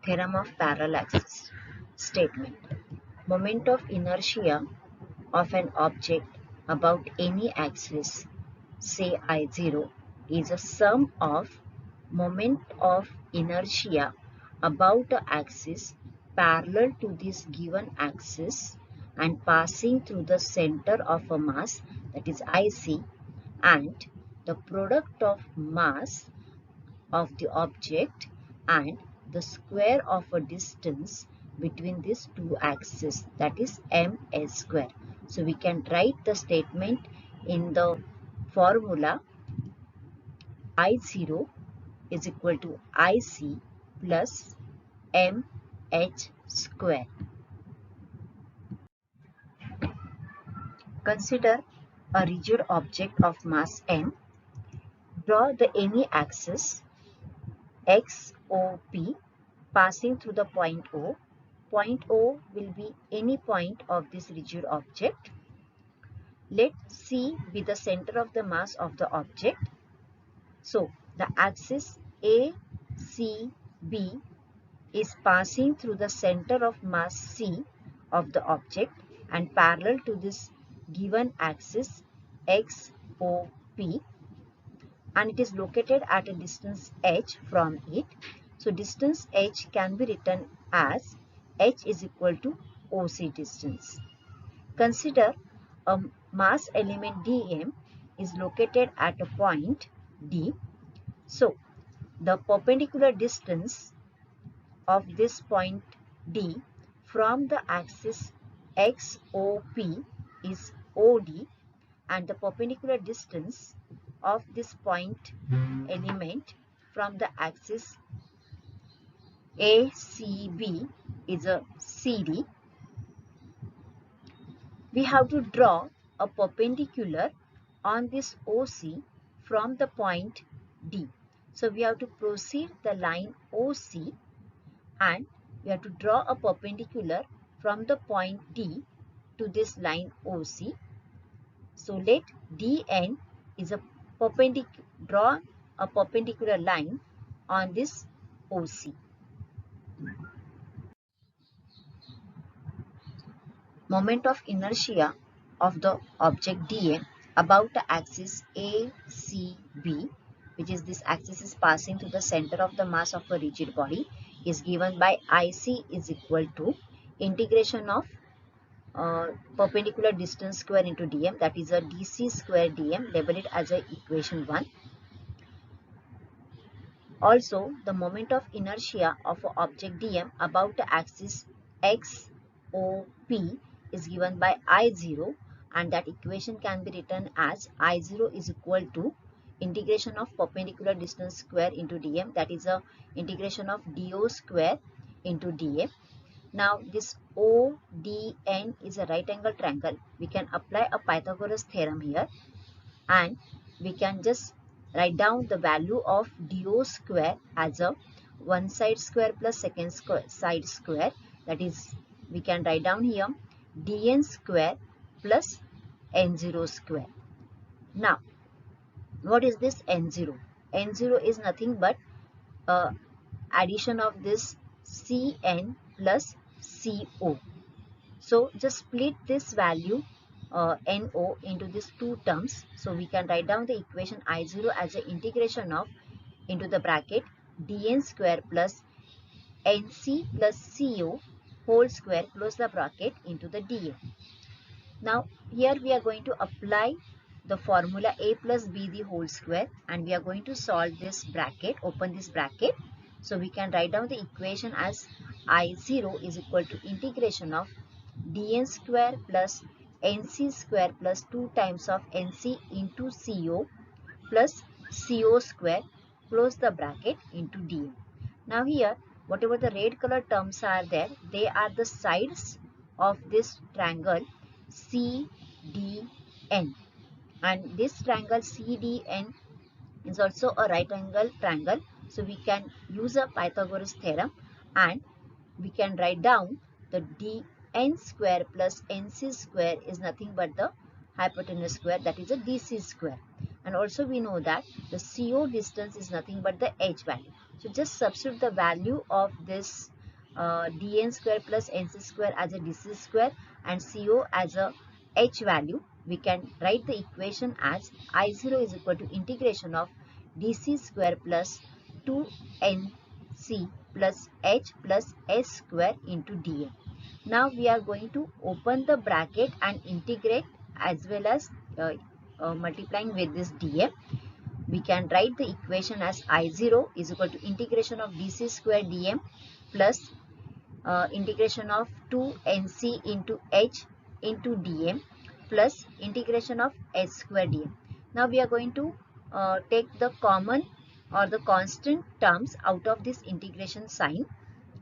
Theorem of Parallax statement. Moment of inertia of an object about any axis, say I0, is a sum of moment of inertia about an axis parallel to this given axis and passing through the center of a mass, that is IC, and the product of mass of the object and the square of a distance between these two axes, that is ms square. So we can write the statement in the formula I0 is equal to IC plus mh square. Consider a rigid object of mass m. Draw the any axis XOP passing through the point O. Point O will be any point of this rigid object. Let C be the center of the mass of the object. So the axis ACB is passing through the center of mass C of the object and parallel to this given axis XOP, and it is located at a distance h from it. So distance h can be written as h is equal to OC distance. Consider a mass element dm is located at a point D. So the perpendicular distance of this point D from the axis XOP is OD, and the perpendicular distance of this point element from the axis ACB is a CD. We have to draw a perpendicular on this OC from the point D. So we have to proceed the line OC and we have to draw a perpendicular from the point D to this line OC. So let DN is a draw a perpendicular line on this OC. Moment of inertia of the object dm about the axis ACB, which is this axis is passing through the center of the mass of a rigid body, is given by IC is equal to integration of perpendicular distance square into dm, that is a dc square dm, label it as a equation 1. Also, the moment of inertia of an object dm about the axis XOP is given by I0, and that equation can be written as I0 is equal to integration of perpendicular distance square into dm, that is a integration of do square into dm. Now this ODN is a right angle triangle. We can apply a Pythagoras theorem here and we can just write down the value of do square as a one side square plus second side square, that is we can write down here dn square plus n0 square. Now what is this n0? N0 is nothing but addition of this Cn plus Co. So just split this value NO into these two terms. So we can write down the equation I0 as an integration of into the bracket dn square plus nc plus Co whole square close the bracket into the dn. Now here we are going to apply the formula a plus b the whole square and we are going to solve this bracket, open this bracket. So we can write down the equation as I0 is equal to integration of dn square plus nc square plus 2 times of nc into Co plus Co square close the bracket into dn. Now here whatever the red color terms are there, they are the sides of this triangle CDN, and this triangle CDN is also a right angle triangle. So we can use a Pythagoras theorem and we can write down the dn square plus nc square is nothing but the hypotenuse square, that is a dc square. And also we know that the CO distance is nothing but the h value. So just substitute the value of this dn square plus nc square as a dc square and co as a h value, we can write the equation as I0 is equal to integration of dc square plus 2nc plus h plus s square into dn. Now we are going to open the bracket and integrate as well as multiplying with this dm. We can write the equation as I0 is equal to integration of dc square dm plus integration of 2nc into h into dm plus integration of h square dm. Now we are going to take the common or the constant terms out of this integration sign,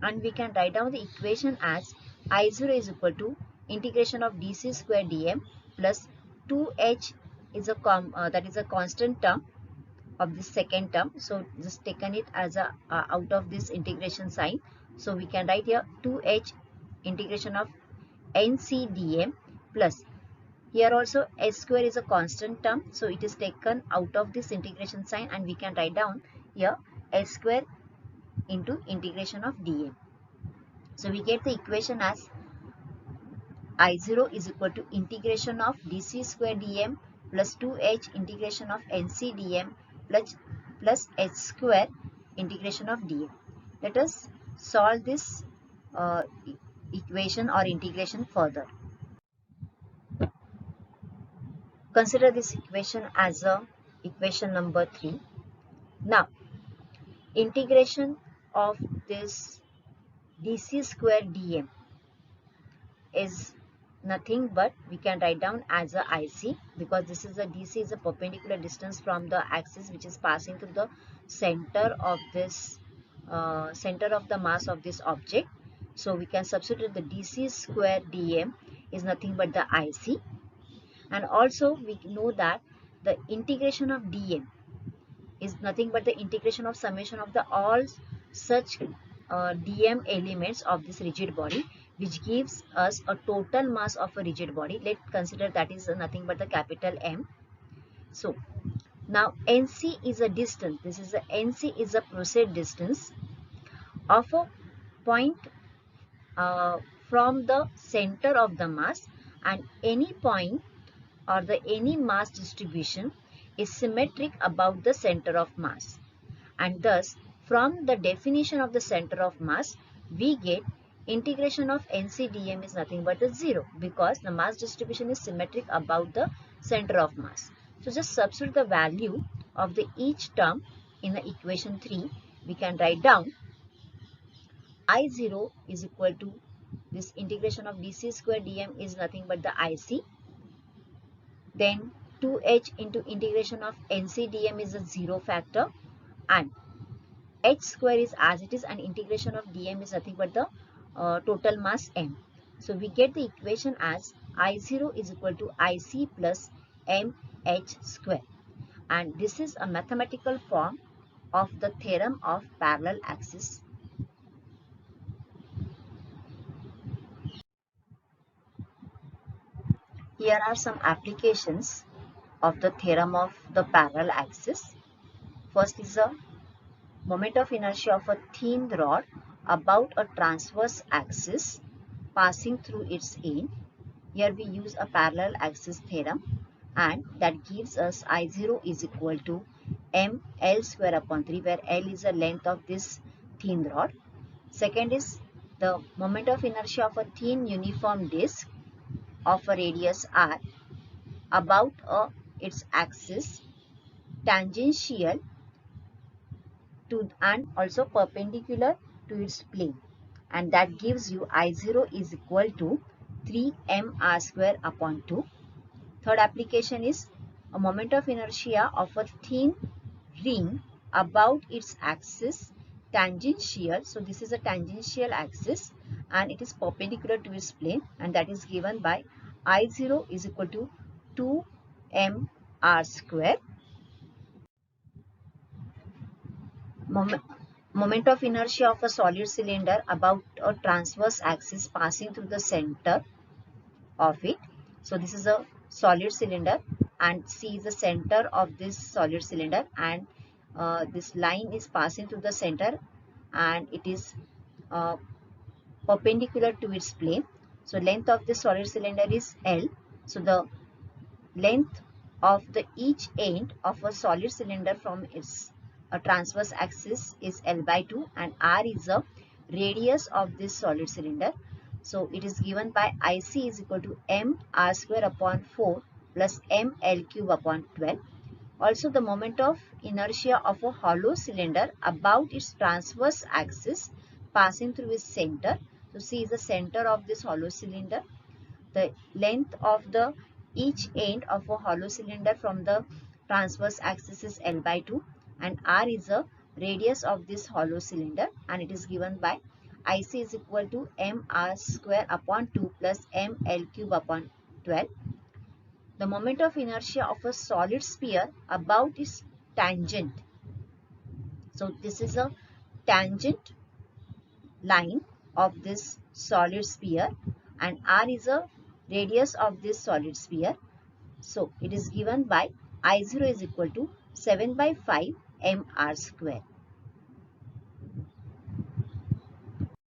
and we can write down the equation as I0 is equal to integration of dc square dm plus 2h is a that is a constant term of this second term, so just taken it as a out of this integration sign, so we can write here 2h integration of nc dm plus here also s square is a constant term, so it is taken out of this integration sign and we can write down here s square into integration of dm. So we get the equation as I0 is equal to integration of dc square dm plus 2h integration of nc dm plus h square integration of dm. Let us solve this equation or integration further. Consider this equation as a equation number 3. Now, integration of this dc square dm is nothing but we can write down as a IC, because this is a DC is a perpendicular distance from the axis which is passing through the center of this center of the mass of this object. So we can substitute the DC square dm is nothing but the IC, and also we know that the integration of dm is nothing but the integration of summation of the all such dm elements of this rigid body, which gives us a total mass of a rigid body. Let's consider that is nothing but the capital M. So now NC is a distance. This is a NC is a process distance of a point from the center of the mass, and any point or the any mass distribution is symmetric about the center of mass, and thus from the definition of the center of mass we get integration of NC dm is nothing but a 0, because the mass distribution is symmetric about the center of mass. So just substitute the value of the each term in the equation 3. We can write down I0 is equal to this integration of dc square dm is nothing but the IC, then 2h into integration of NC dm is a 0 factor, and h square is as it is, and integration of dm is nothing but the total mass m. So we get the equation as I0 is equal to IC plus mh square, and this is a mathematical form of the theorem of parallel axis. Here are some applications of the theorem of the parallel axis. First is a moment of inertia of a thin rod about a transverse axis passing through its end. Here we use a parallel axis theorem, and that gives us I0 is equal to ml square upon 3, where L is the length of this thin rod. Second is the moment of inertia of a thin uniform disc of a radius r about its axis tangential to and also perpendicular to its plane, and that gives you I0 is equal to 3mr square upon 2. Third application is a moment of inertia of a thin ring about its axis tangential. So this is a tangential axis and it is perpendicular to its plane, and that is given by I0 is equal to 2mr square. Moment of inertia of a solid cylinder about a transverse axis passing through the center of it. So this is a solid cylinder, and C is the center of this solid cylinder, and this line is passing through the center, and it is perpendicular to its plane. So length of the solid cylinder is L. So the length of the each end of a solid cylinder from its transverse axis is L by 2, and R is the radius of this solid cylinder. So it is given by IC is equal to m r square upon 4 plus m L cube upon 12. Also, the moment of inertia of a hollow cylinder about its transverse axis passing through its center. So C is the center of this hollow cylinder. The length of the each end of a hollow cylinder from the transverse axis is L by 2, and R is the radius of this hollow cylinder, and it is given by IC is equal to m r square upon 2 plus m L cube upon 12. The moment of inertia of a solid sphere about its tangent. So this is a tangent line of this solid sphere, and R is a radius of this solid sphere. So it is given by I0 is equal to 7 by 5 mr square.